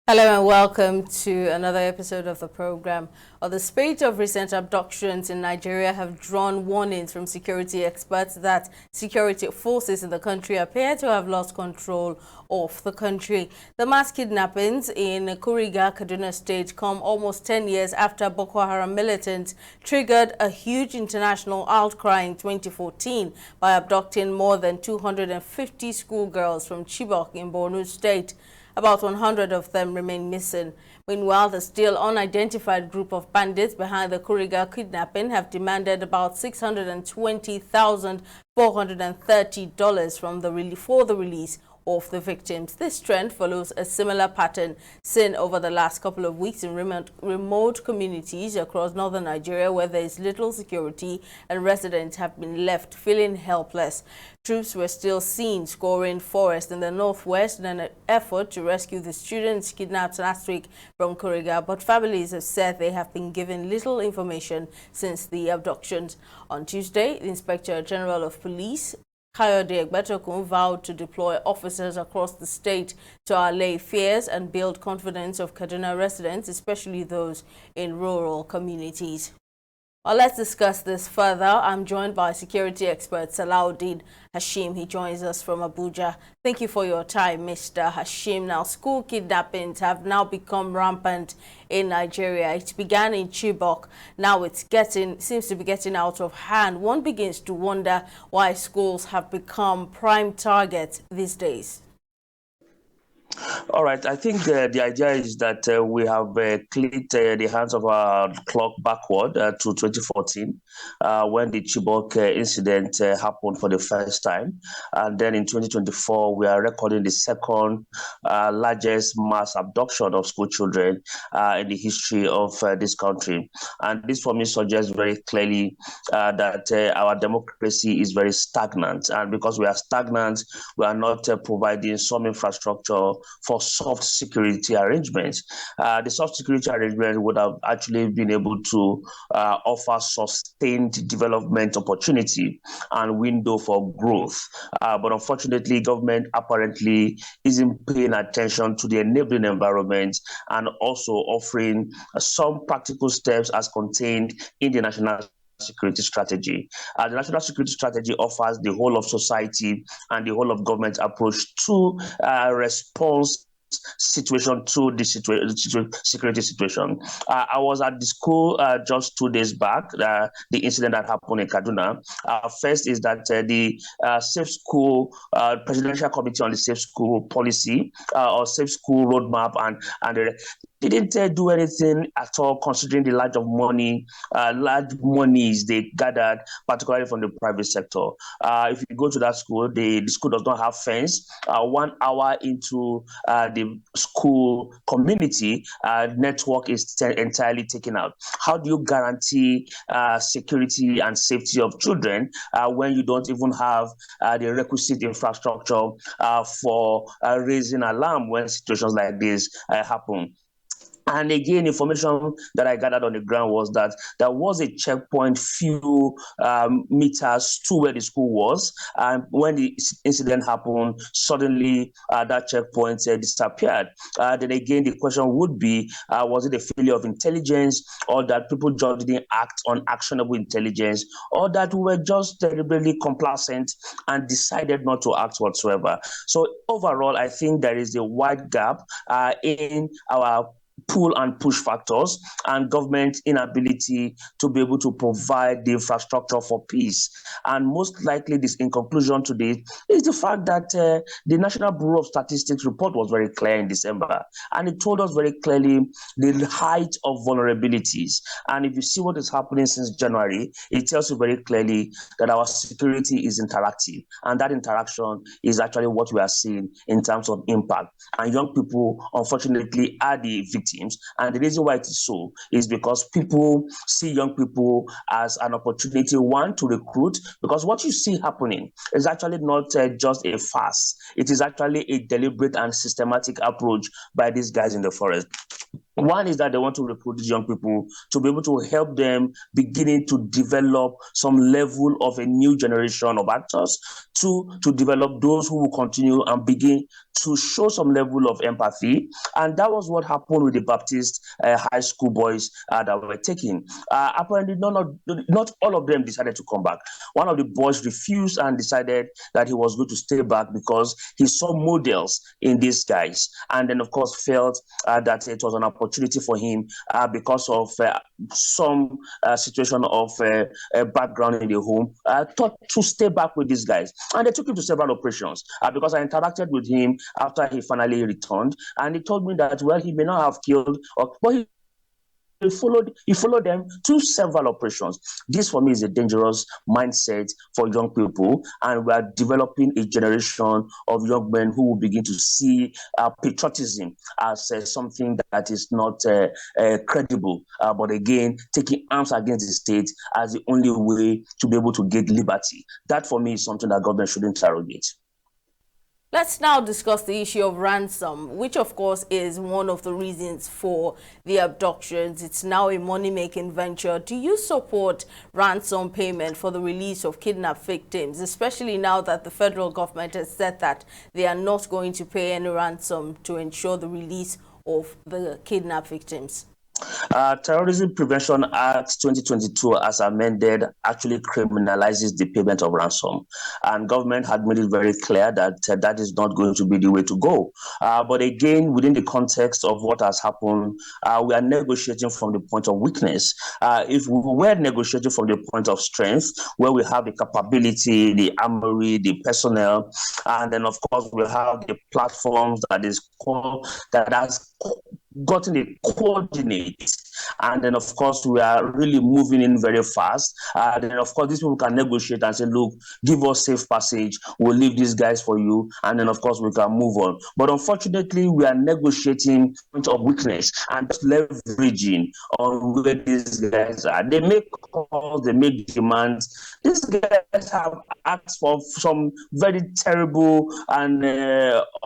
Hello and welcome to another episode of the program. The spate of recent abductions in Nigeria have drawn warnings from security experts that security forces in the country appear to have lost control of the country. The mass kidnappings in Kuriga, Kaduna State come almost 10 years after Boko Haram militants triggered a huge international outcry in 2014 by abducting more than 250 schoolgirls from Chibok in Borno State. About 100 of them remain missing. Meanwhile, the still unidentified group of bandits behind the Kuriga kidnapping have demanded about $620,430 for the release of the victims. This trend follows a similar pattern seen over the last couple of weeks in remote communities across northern Nigeria where there is little security and residents have been left feeling helpless. Troops were still seen scouring forests in the northwest in an effort to rescue the students kidnapped last week from Kuriga, but families have said they have been given little information since the abductions. On Tuesday, the Inspector General of Police Kayode Egbetokun vowed to deploy officers across the state to allay fears and build confidence of Kaduna residents, especially those in rural communities. Well, let's discuss this further. I'm joined by security expert Salahuddin Hashim. He joins us from Abuja. Thank you for your time, Mr. Hashim. Now, school kidnappings have now become rampant in Nigeria. It began in Chibok. Now it seems to be getting out of hand. One begins to wonder why schools have become prime targets these days. All right. I think the idea is that we have clicked the hands of our clock backward to 2014 when the Chibok incident happened for the first time. And then in 2024, we are recording the second largest mass abduction of school children in the history of this country. And this for me suggests very clearly that our democracy is very stagnant. And because we are stagnant, we are not providing some infrastructure for soft security arrangements. The soft security arrangement would have actually been able to offer sustained development opportunity and window for growth. But unfortunately, government apparently isn't paying attention to the enabling environment and also offering some practical steps as contained in the national security strategy. The national security strategy offers the whole of society and the whole of government approach to response situation to the security situation. I was at the school just 2 days back, the incident that happened in Kaduna. First is that the Safe School Presidential Committee on the Safe School Policy or Safe School Roadmap and didn't do anything at all considering the large monies they gathered, particularly from the private sector. If you go to that school, the school does not have fence. 1 hour into the school community, network is entirely taken out. How do you guarantee security and safety of children when you don't even have the requisite infrastructure for raising alarm when situations like this happen? And again, information that I gathered on the ground was that there was a checkpoint few meters to where the school was. And when the incident happened, suddenly that checkpoint disappeared. Then again, the question would be, was it a failure of intelligence, or that people just didn't act on actionable intelligence, or that we were just deliberately complacent and decided not to act whatsoever? So overall, I think there is a wide gap in our pull and push factors and government inability to be able to provide the infrastructure for peace. And most likely this, in conclusion today, is the fact that the National Bureau of Statistics report was very clear in December, and it told us very clearly the height of vulnerabilities. And if you see what is happening since January, it tells you very clearly that our security is interactive, and that interaction is actually what we are seeing in terms of impact. And young people, unfortunately, are the victims. And the reason why it is so is because people see young people as an opportunity, one, to recruit, because what you see happening is actually not just a farce. It is actually a deliberate and systematic approach by these guys in the forest. One is that they want to recruit these young people to be able to help them beginning to develop some level of a new generation of actors. Two, to develop those who will continue and begin to show some level of empathy. And that was what happened with the Baptist high school boys that were taken. Apparently, not all of them decided to come back. One of the boys refused and decided that he was going to stay back because he saw models in these guys. And then, of course, felt that it was an opportunity for him because of some situation of background in the home, thought to stay back with these guys. And they took him to several operations because I interacted with him after he finally returned. And he told me that, well, he may not have killed, but he followed them to several operations. This for me is a dangerous mindset for young people, and we are developing a generation of young men who will begin to see patriotism as something that is not credible, but again, taking arms against the state as the only way to be able to get liberty. That for me is something that government should interrogate. Let's now discuss the issue of ransom, which of course is one of the reasons for the abductions. It's now a money-making venture. Do you support ransom payment for the release of kidnapped victims, especially now that the federal government has said that they are not going to pay any ransom to ensure the release of the kidnapped victims? Terrorism Prevention Act 2022, as amended, actually criminalizes the payment of ransom. And government had made it very clear that that is not going to be the way to go. But again, within the context of what has happened, we are negotiating from the point of weakness. If we were negotiating from the point of strength, where we have the capability, the armory, the personnel, and then of course we have the platforms that has gotten a coordinate, and then of course we are really moving in very fast, then of course these people can negotiate and say, look, give us safe passage, we'll leave these guys for you, and then of course we can move on. But unfortunately, we are negotiating point of weakness and leveraging on where these guys are. They make calls, they make demands. These guys have asked for some very terrible and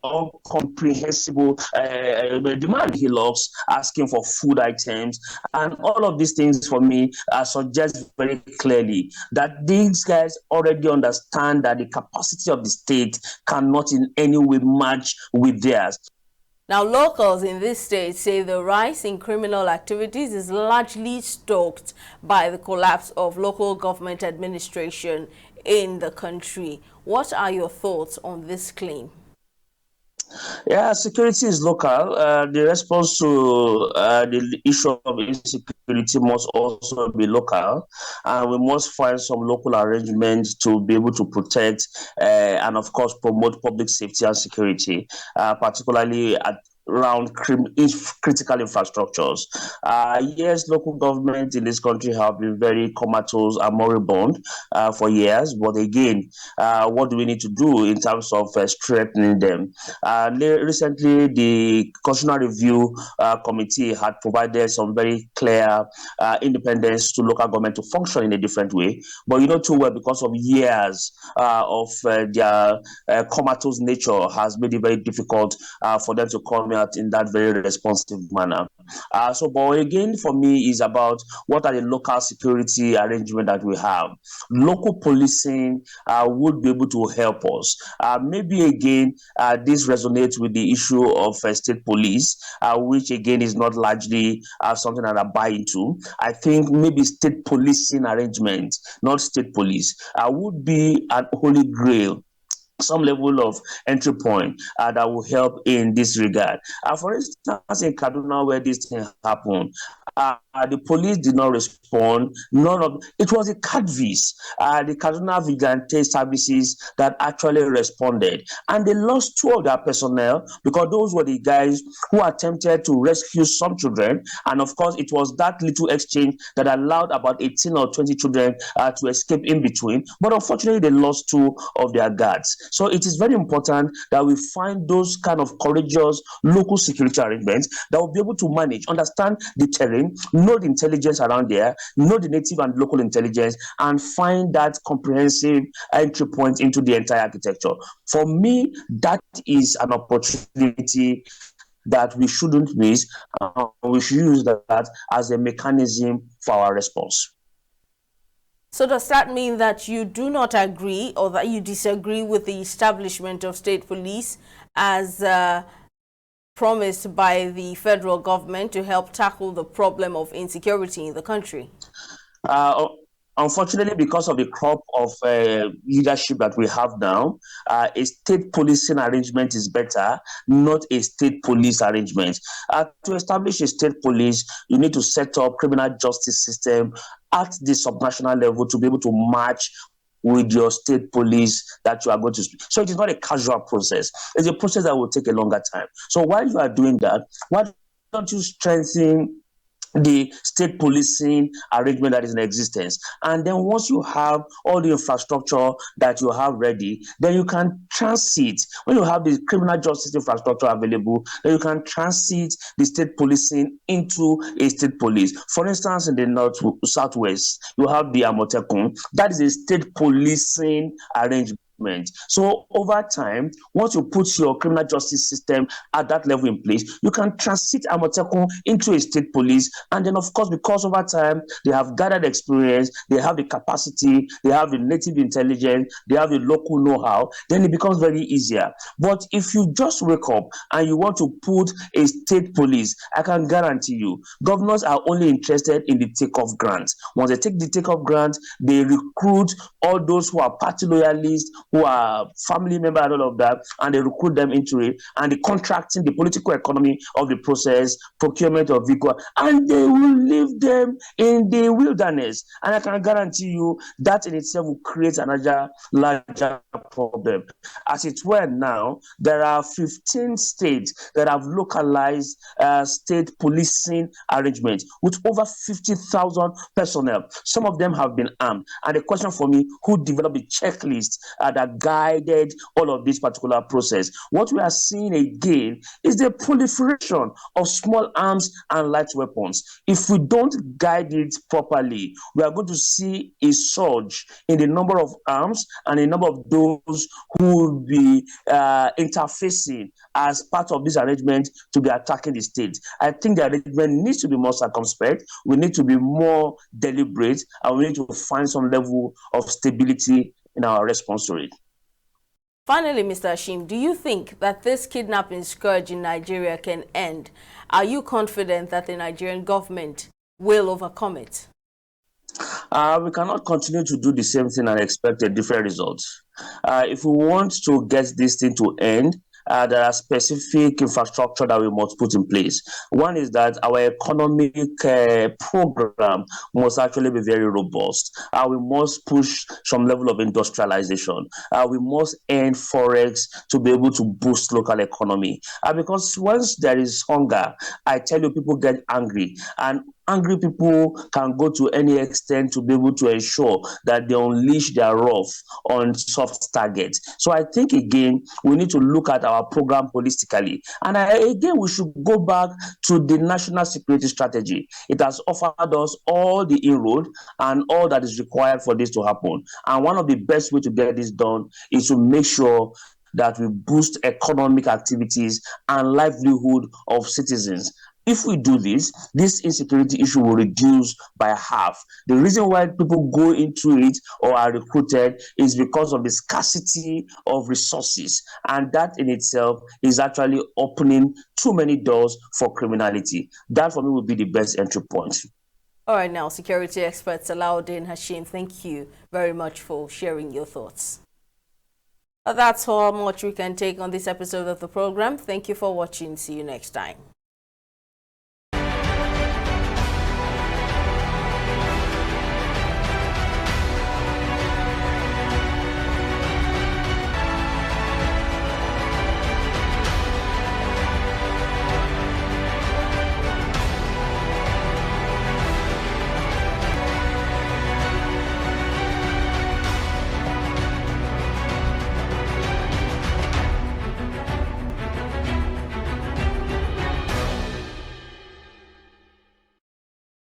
incomprehensible demand. He loves asking for food items, and all of these things for me suggest very clearly that these guys already understand that the capacity of the state cannot in any way match with theirs. Now, locals in this state say the rise in criminal activities is largely stoked by the collapse of local government administration in the country. What are your thoughts on this claim? Yeah, security is local. The response to the issue of insecurity must also be local, and we must find some local arrangements to be able to protect and, of course, promote public safety and security, particularly around critical infrastructures. Yes, local government in this country have been very comatose and moribund for years, but again, what do we need to do in terms of strengthening them? Recently, the Constitutional Review Committee had provided some very clear independence to local government to function in a different way, but too well, because of years of their comatose nature has made it very difficult for them to come out in that very responsive manner. But again, for me, is about what are the local security arrangement that we have. Local policing would be able to help us. Maybe again, this resonates with the issue of state police, which again is not largely something that I buy into. I think maybe state policing arrangement, not state police, would be an holy grail, some level of entry point that will help in this regard. For instance, in Kaduna, where this thing happened, the police did not respond. It was the CADVIS, the Kaduna Vigilante Services, that actually responded, and they lost two of their personnel because those were the guys who attempted to rescue some children, and of course, it was that little exchange that allowed about 18 or 20 children to escape in between. But unfortunately, they lost two of their guards. So it is very important that we find those kind of courageous local security arrangements that will be able to manage, understand the terrain, know the intelligence around there, know the native and local intelligence, and find that comprehensive entry point into the entire architecture. For me, that is an opportunity that we shouldn't miss, and we should use that as a mechanism for our response. So does that mean that you do not agree or that you disagree with the establishment of state police as promised by the federal government to help tackle the problem of insecurity in the country? Uh, Unfortunately, because of the crop of leadership that we have now, a state policing arrangement is better, not a state police arrangement. To establish a state police, you need to set up criminal justice system at the subnational level to be able to match with your state police that you are going to speak. So it is not a casual process. It's a process that will take a longer time. So while you are doing that, why don't you strengthen the state policing arrangement that is in existence? And then once you have all the infrastructure that you have ready, then you can transit. When you have the criminal justice infrastructure available, then you can transit the state policing into a state police. For instance, in the southwest, you have the Amotekun. That is a state policing arrangement. So over time, once you put your criminal justice system at that level in place, you can transit Amotekun into a state police. And then, of course, because over time they have gathered experience, they have the capacity, they have the native intelligence, they have the local know-how, then it becomes very easier. But if you just wake up and you want to put a state police, I can guarantee you, governors are only interested in the takeoff grant. Once they take the takeoff grant, they recruit all those who are party loyalists, who are family members and all of that, and they recruit them into it, and the contracting, the political economy of the process, procurement of vehicle, and they will leave them in the wilderness. And I can guarantee you that in itself will create another larger problem. As it were now, there are 15 states that have localized state policing arrangements with over 50,000 personnel. Some of them have been armed. And the question for me, who developed the checklist that guided all of this particular process? What we are seeing again is the proliferation of small arms and light weapons. If we don't guide it properly, we are going to see a surge in the number of arms and the number of those who will be interfacing as part of this arrangement to be attacking the state. I think the arrangement needs to be more circumspect. We need to be more deliberate, and we need to find some level of stability in our response to it. Finally, Mr. Ashim, do you think that this kidnapping scourge in Nigeria can end? Are you confident that the Nigerian government will overcome it? We cannot continue to do the same thing and expect a different result. If we want to get this thing to end, there are specific infrastructure that we must put in place. One is that our economic program must actually be very robust. We must push some level of industrialization. We must end forex to be able to boost local economy. Because once there is hunger, I tell you, people get angry, and angry people can go to any extent to be able to ensure that they unleash their wrath on soft targets. So I think, again, we need to look at our program holistically. And again, we should go back to the national security strategy. It has offered us all the inroad and all that is required for this to happen. And one of the best ways to get this done is to make sure that we boost economic activities and livelihood of citizens. If we do this, this insecurity issue will reduce by half. The reason why people go into it or are recruited is because of the scarcity of resources. And that in itself is actually opening too many doors for criminality. That for me would be the best entry point. All right, now, security expert Salahuddin Hashim, thank you very much for sharing your thoughts. That's how much we can take on this episode of the program. Thank you for watching. See you next time.